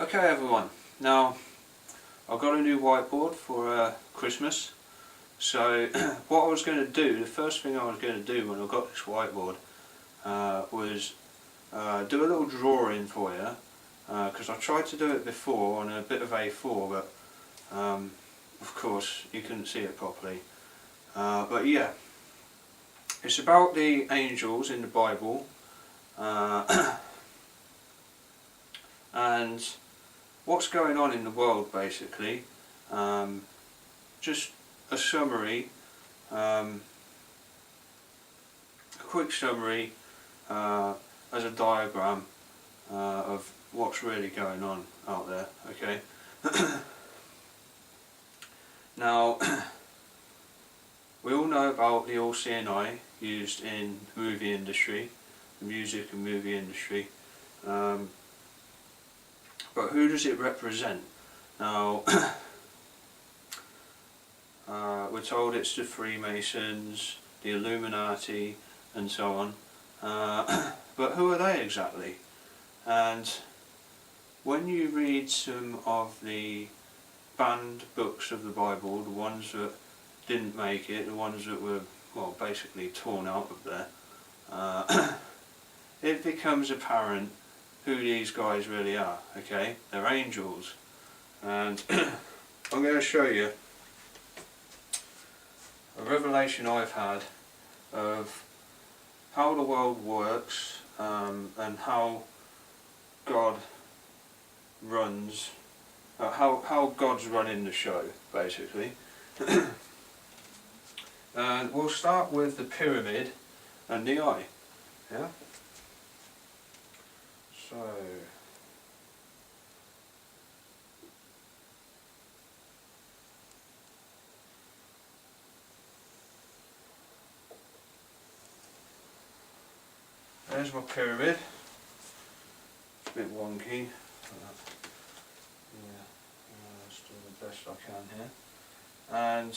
Okay everyone, now I've got a new whiteboard for Christmas, so what I was going to do, the first thing I was going to do when I got this whiteboard was do a little drawing for you, because I tried to do it before on a bit of A4, but of course you couldn't see it properly. But yeah, it's about the angels in the Bible, and what's going on in the world basically. Just a summary, a quick summary as a diagram of what's really going on out there, okay? Now, we all know about the all-seeing eye used in the movie industry, the music and movie industry. But who does it represent? Now, we're told it's the Freemasons, the Illuminati, and so on. But who are they exactly? And when you read some of the banned books of the Bible, the ones that didn't make it, the ones that were, well, basically torn out of there, it becomes apparent who these guys really are, okay? They're angels. And I'm going to show you a revelation I've had of how the world works, and how God runs, how God's running the show, basically. And we'll start with the pyramid and the eye, yeah? So, there's my pyramid. It's a bit wonky. Let's do the best I can here. And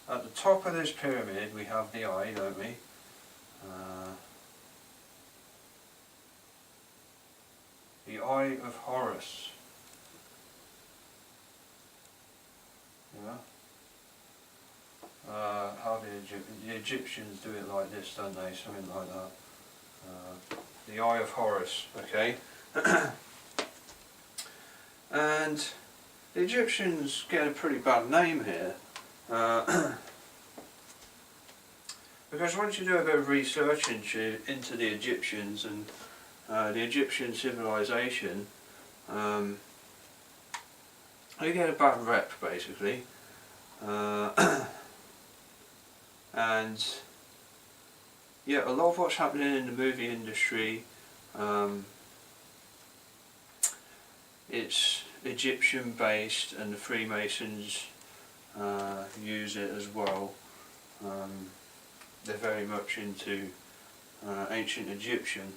at the top of this pyramid we have the eye, don't we? The Eye of Horus. Yeah. How the Egyptians do it like this, don't they? Something like that. The Eye of Horus, okay? And the Egyptians get a pretty bad name here. Because once you do a bit of research into the Egyptians and the Egyptian civilization, they get a bad rep basically, and yeah, a lot of what's happening in the movie industry, it's Egyptian based, and the Freemasons use it as well. They're very much into ancient Egyptian.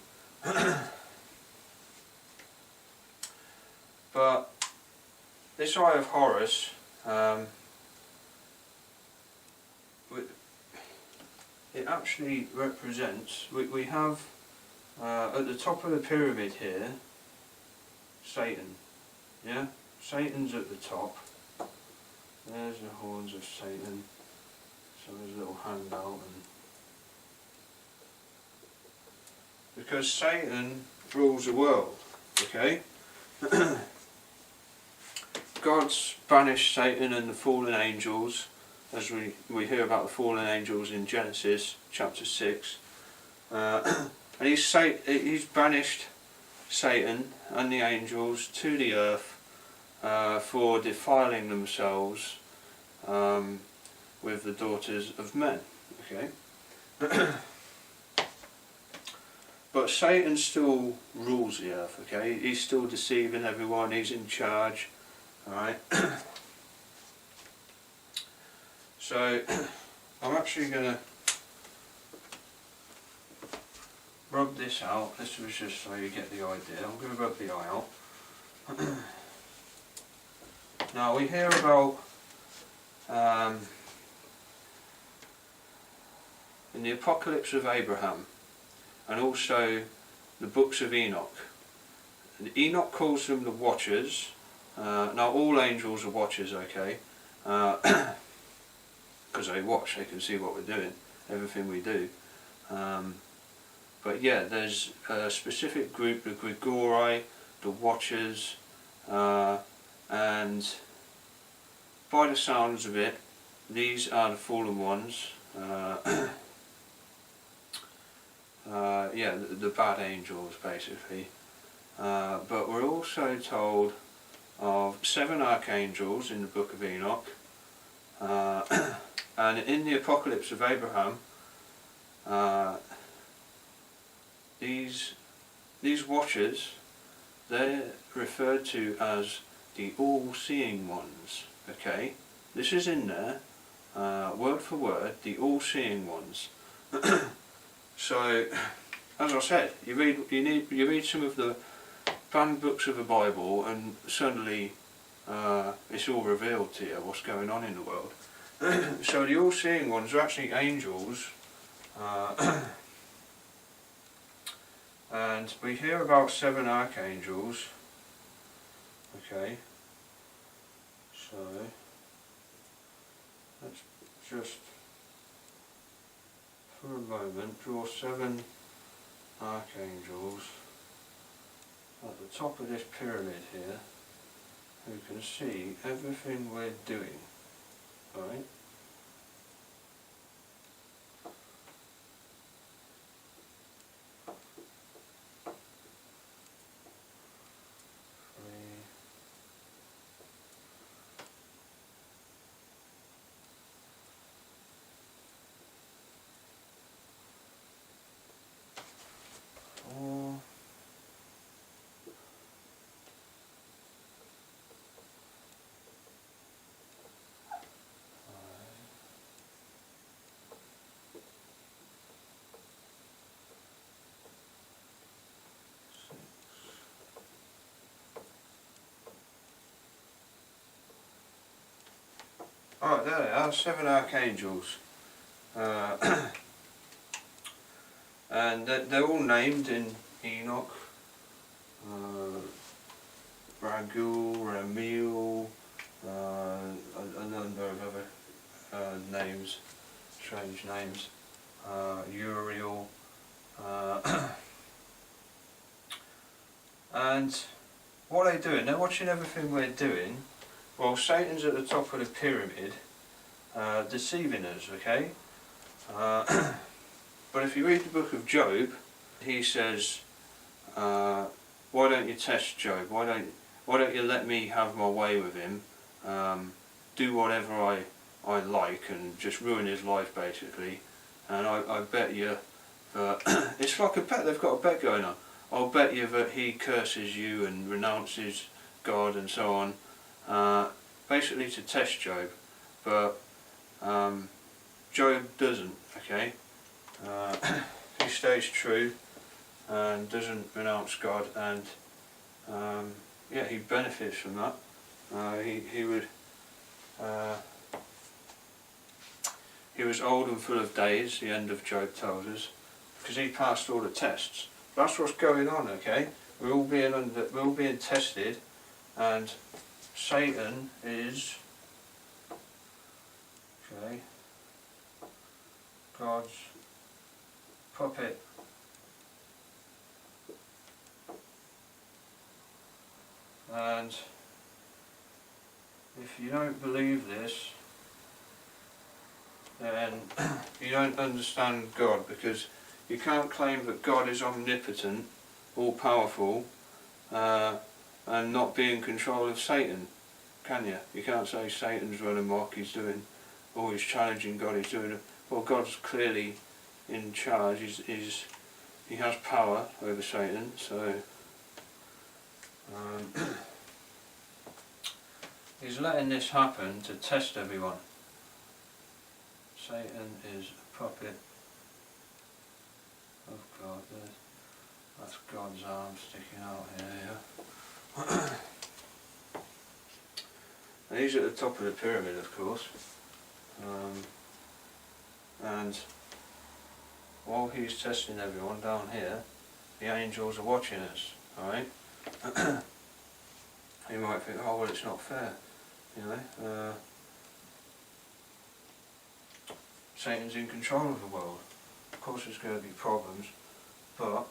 But this Eye of Horus, it actually represents, we have at the top of the pyramid here, Satan, yeah? Satan's at the top. There's the horns of Satan, so there's a little handout, and because Satan rules the world, okay? God's banished Satan and the fallen angels, as we hear about the fallen angels in Genesis chapter 6, and he's banished Satan and the angels to the earth for defiling themselves with the daughters of men, okay? But Satan still rules the earth, okay? He's still deceiving everyone, he's in charge, alright? So, I'm actually going to rub this out. This was just so you get the idea. I'm going to rub the eye out. Now, we hear about in the Apocalypse of Abraham, and also the books of Enoch, Enoch calls them the Watchers. Now all angels are Watchers, okay? Because they watch, they can see what we're doing, everything we do. But yeah, there's a specific group, the Grigori, the Watchers, and by the sounds of it, these are the fallen ones. Yeah, the bad angels basically. But we're also told of 7 archangels in the book of Enoch, and in the apocalypse of Abraham, these watchers, they're referred to as the all-seeing ones. Okay, this is in there, word for word, the all-seeing ones. So, as I said, you read some of the banned books of the Bible, and suddenly it's all revealed to you what's going on in the world. So the all-seeing ones are actually angels, and we hear about 7 archangels. Okay, so let's just for a moment draw 7 archangels at the top of this pyramid here, who can see everything we're doing, right? Alright, there they are, 7 archangels. And they're all named in Enoch. Raguel, Remiel, a number of other names, strange names. Uriel. And what are they doing? They're watching everything we're doing. Well, Satan's at the top of the pyramid, deceiving us, okay? But if you read the book of Job, he says, why don't you test Job? Why don't you let me have my way with him? Do whatever I like and just ruin his life, basically. And I bet you that it's like a bet. They've got a bet going on. I'll bet you that he curses you and renounces God and so on. Basically to test Job, but Job doesn't, okay? He stays true and doesn't renounce God, and yeah, he benefits from that. He was old and full of days, the end of Job tells us, because he passed all the tests. That's what's going on, okay? We're all being tested, and Satan is, okay, God's puppet. And if you don't believe this, then you don't understand God, because you can't claim that God is omnipotent, all-powerful, and not be in control of Satan, can you? You can't say Satan's running amok, he's challenging God, he's doing it. Well, God's clearly in charge, he has power over Satan, so he's letting this happen to test everyone. Satan is a puppet of God. That's God's arm sticking out here. And he's at the top of the pyramid, of course. And while he's testing everyone down here, the angels are watching us, alright? You might think, oh well, it's not fair, you know. Satan's in control of the world. Of course there's going to be problems, but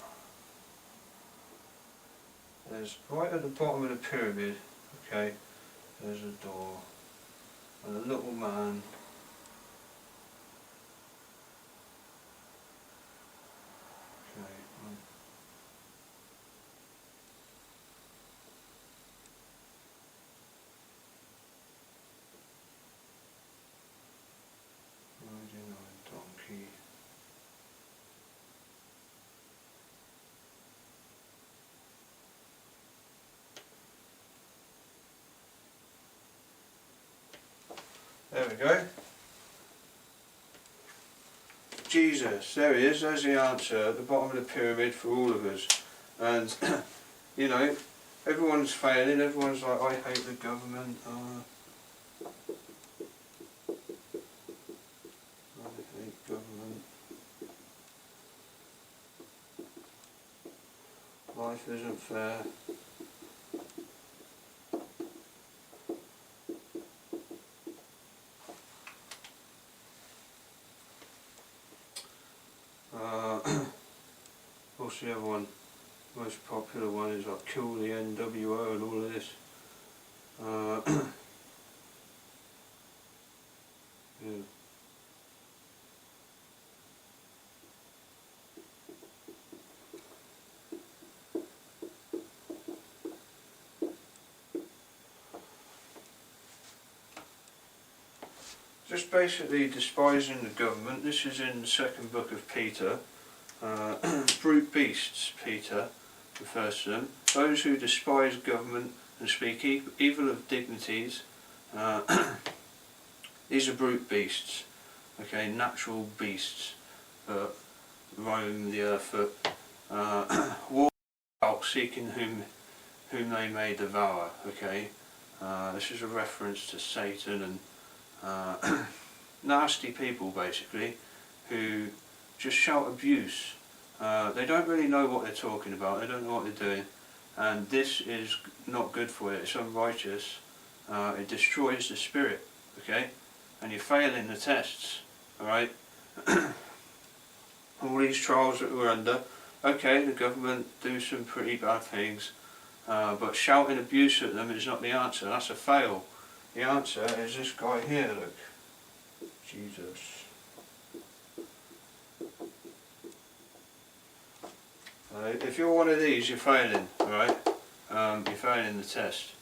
there's, right at the bottom of the pyramid, okay, there's a door, and a little man, okay, riding on a donkey. There we go. Jesus, there he is, there's the answer at the bottom of the pyramid for all of us. And, you know, everyone's failing, everyone's like, I hate the government. I hate government. Life isn't fair. What's the other one? Most popular one is like kill the NWO and all of this. Yeah. Just basically despising the government. This is in the second book of Peter. Brute beasts, Peter refers to them. Those who despise government and speak evil of dignities. These are brute beasts. Okay, natural beasts that roam the earth, that walk out seeking whom they may devour. Okay, this is a reference to Satan and nasty people basically who just shout abuse. They don't really know what they're talking about, they don't know what they're doing, and this is not good for you, it's unrighteous, it destroys the spirit, okay, and you're failing the tests, alright. All these trials that we're under, okay, the government do some pretty bad things, but shouting abuse at them is not the answer, that's a fail. The answer is this guy here, look, Jesus. If you're one of these, you're failing, alright? You're failing the test.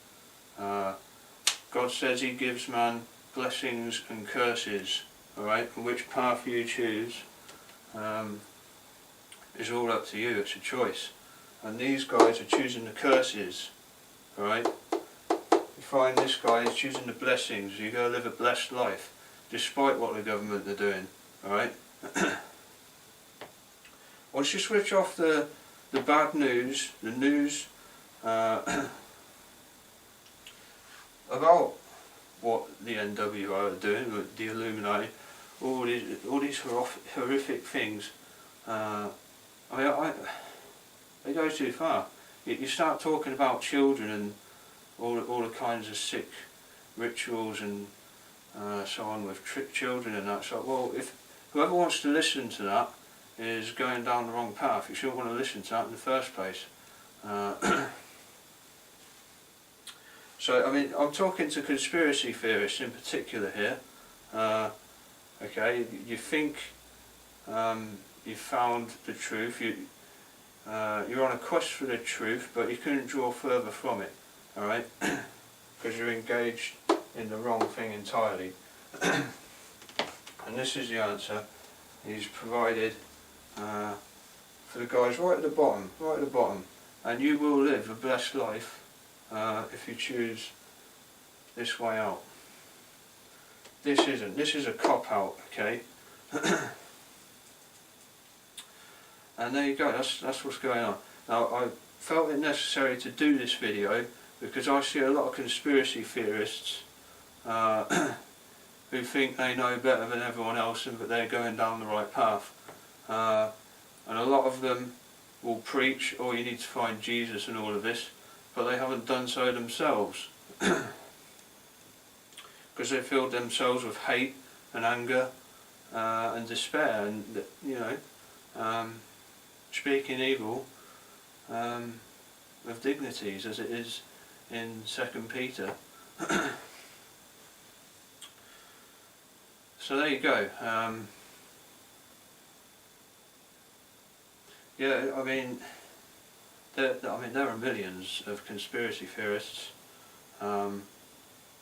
God says He gives man blessings and curses, alright? And which path you choose is all up to you, it's a choice. And these guys are choosing the curses, alright? You find this guy is choosing the blessings, you're going to live a blessed life, despite what the government are doing, alright? Once you switch off the bad news, the news about what the NWO are doing, with the Illuminati, all these horrific things, they go too far. You start talking about children and all the kinds of sick rituals and so on with children and that. It's like, well, if whoever wants to listen to that is going down the wrong path, you shouldn't want to listen to that in the first place. So, I mean, I'm talking to conspiracy theorists in particular here. Okay, you think you've found the truth, you're on a quest for the truth, but you couldn't draw further from it, alright? Because you're engaged in the wrong thing entirely. And this is the answer He's provided for the guys right at the bottom, and you will live a blessed life if you choose this way out. This is a cop-out, okay? And there you go, that's what's going on. Now, I felt it necessary to do this video because I see a lot of conspiracy theorists who think they know better than everyone else and that they're going down the right path. And a lot of them will preach, oh, you need to find Jesus and all of this, but they haven't done so themselves, because they filled themselves with hate and anger and despair, and speaking evil of dignities, as it is in 2 Peter. So there you go. Yeah, I mean, there are millions of conspiracy theorists. I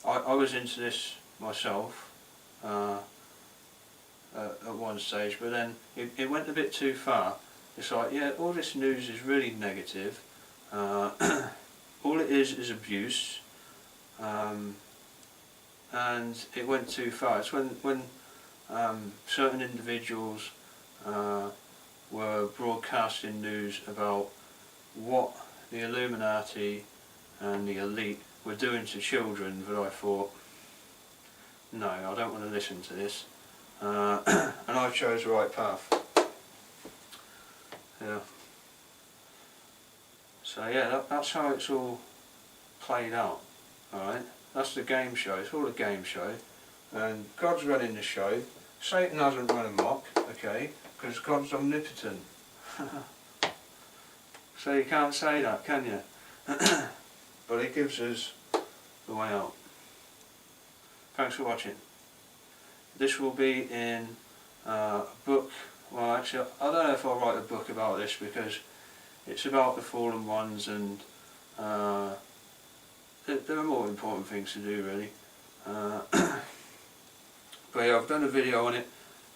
was into this myself at one stage, but then it went a bit too far. It's like, yeah, all this news is really negative. All it is abuse, and it went too far. It's when certain individuals were broadcasting news about what the Illuminati and the elite were doing to children that I thought, no, I don't want to listen to this, and I chose the right path. Yeah. So yeah, that's how it's all played out. Alright, that's the game show. It's all a game show, and God's running the show. Satan hasn't run amok, okay, because God's omnipotent. So you can't say that, can you? But He gives us the way out. Thanks for watching. This will be in a book. Well, actually, I don't know if I'll write a book about this, because it's about the fallen ones, and there are more important things to do, really. But yeah, I've done a video on it.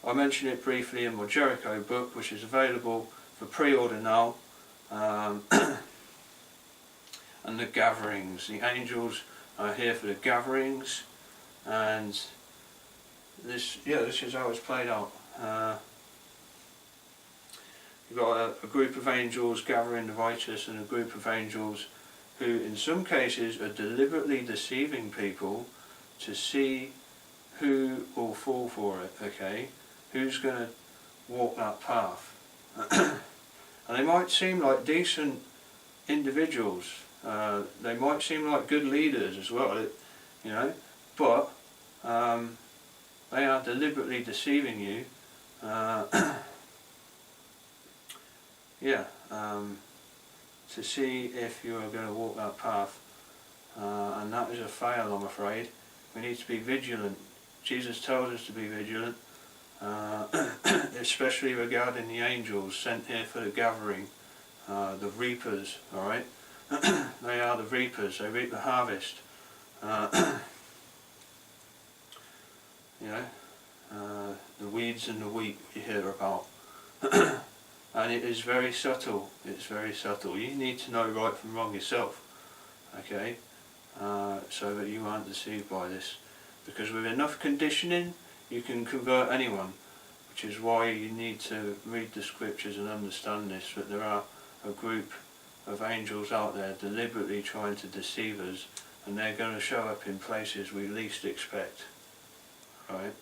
I mentioned it briefly in my Jericho book, which is available for pre-order now. And the gatherings. The angels are here for the gatherings, and this is how it's played out. You've got a group of angels gathering the righteous, and a group of angels who in some cases are deliberately deceiving people to see who will fall for it, okay? Who's going to walk that path. And they might seem like decent individuals, they might seem like good leaders as well, but they are deliberately deceiving you. To see if you are going to walk that path, and that is a fail, I'm afraid. We need to be vigilant. Jesus tells us to be vigilant, especially regarding the angels sent here for the gathering, the reapers, alright? They are the reapers, they reap the harvest. The weeds and the wheat you hear about. And it is very subtle, it's very subtle. You need to know right from wrong yourself, okay, so that you aren't deceived by this. Because with enough conditioning, you can convert anyone, which is why you need to read the scriptures and understand this, that there are a group of angels out there deliberately trying to deceive us, and they're going to show up in places we least expect, right?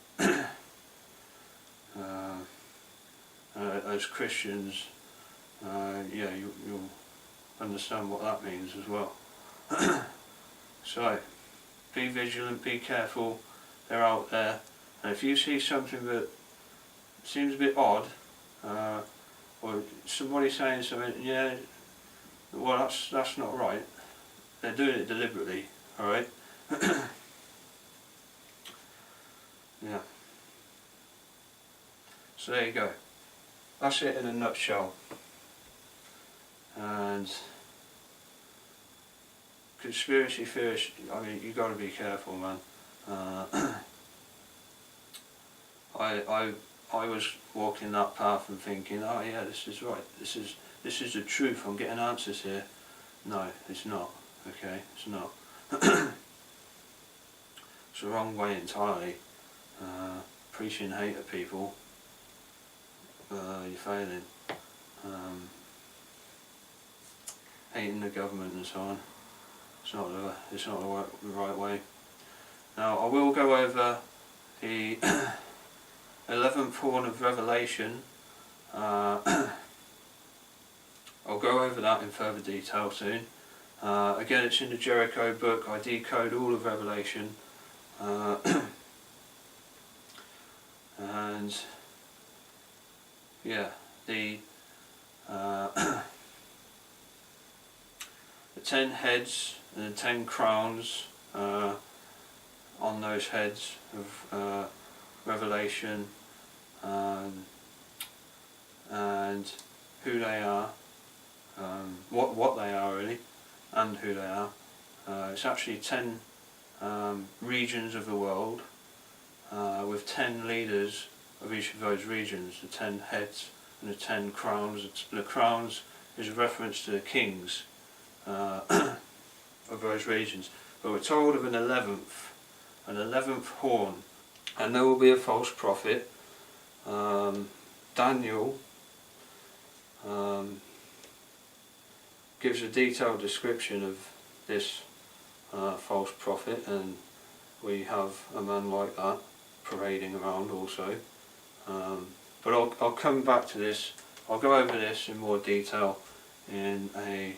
As Christians, you'll understand what that means as well. So, be vigilant, be careful, they're out there, and if you see something that seems a bit odd, or somebody saying something, well that's not right, they're doing it deliberately, alright? Yeah. So there you go. That's it in a nutshell. And conspiracy theorists, I mean, you've got to be careful, man. I was walking that path and thinking, oh yeah, this is right, this is the truth, I'm getting answers here. No, it's not, okay, it's not. It's the wrong way entirely. Preaching hate at people, you're failing. Hating the government and so on. It's not the right way. Now I will go over the 11th horn of Revelation. I'll go over that in further detail soon. Again, it's in the Jericho book. I decode all of Revelation. And yeah, the 10 heads and the 10 crowns on those heads of Revelation, and who they are, what they are really, and who they are. It's actually 10 regions of the world, with 10 leaders of each of those regions, the 10 heads and the 10 crowns. The crowns is a reference to the kings of those regions. But we're told of an 11th horn, and there will be a false prophet. Daniel gives a detailed description of this false prophet, and we have a man like that parading around also. But I'll come back to this. I'll go over this in more detail in a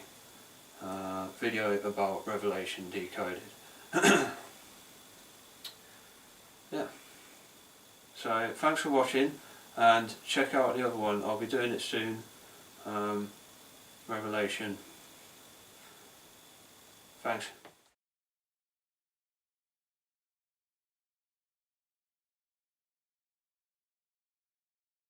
video about Revelation Decoded. Yeah. So thanks for watching, and check out the other one. I'll be doing it soon. Revelation. Thanks.